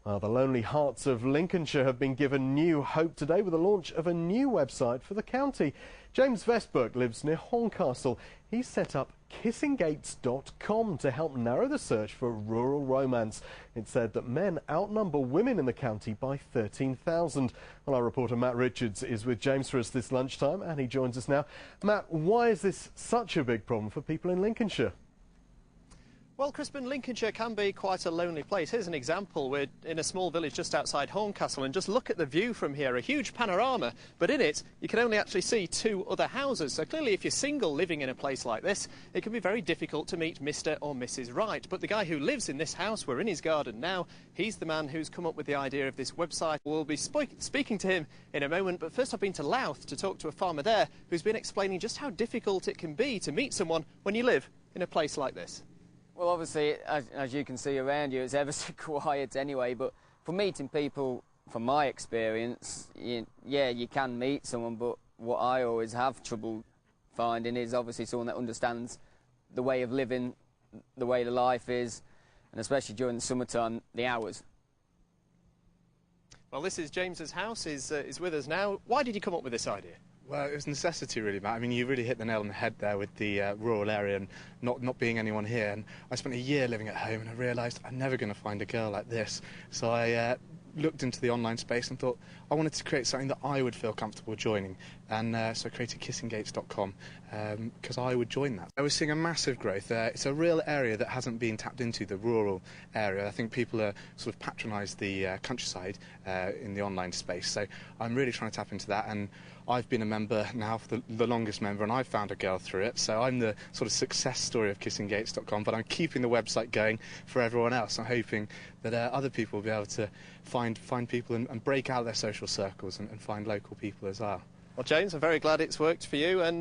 Well, the lonely hearts of Lincolnshire have been given new hope today with the launch of a new website for the county. James Vestberg lives near Horncastle. He set up kissinggates.com to help narrow the search for rural romance. It said that men outnumber women in the county by 13,000. Well, our reporter Matt Richards is with James for us this lunchtime, and he joins us now. Matt, why is this such a big problem for people in Lincolnshire? Well, Crispin, Lincolnshire can be quite a lonely place. Here's an example. We're in a small village just outside Horncastle, and just look at the view from here, a huge panorama, but in it you can only actually see two other houses. So clearly if you're single living in a place like this, it can be very difficult to meet Mr. or Mrs. Right. But the guy who lives in this house, we're in his garden now, he's the man who's come up with the idea of this website. We'll be speaking to him in a moment, but first I've been to Louth to talk to a farmer there who's been explaining just how difficult it can be to meet someone when you live in a place like this. Well, obviously, as you can see around you, it's ever so quiet anyway, but for meeting people, from my experience, you can meet someone, but what I always have trouble finding is obviously someone that understands the way of living, the way the life is, and especially during the summertime, the hours. Well, this is James's house, is with us now. Why did you come up with this idea? Well, it was necessity really, Matt. I mean, you really hit the nail on the head there with the rural area and not being anyone here. And I spent a year living at home and I realised I'm never going to find a girl like this. So I looked into the online space and thought I wanted to create something that I would feel comfortable joining. And so I created kissinggates.com because I would join that. I was seeing a massive growth. It's a real area that hasn't been tapped into, the rural area. I think people are sort of patronise the countryside in the online space. So I'm really trying to tap into that, and I've been a member now for the longest member, and I've found a girl through it. So I'm the sort of success story of kissinggates.com, but I'm keeping the website going for everyone else. I'm hoping that other people will be able to find people and break out their social circles and find local people as well. Well, James, I'm very glad it's worked for you, and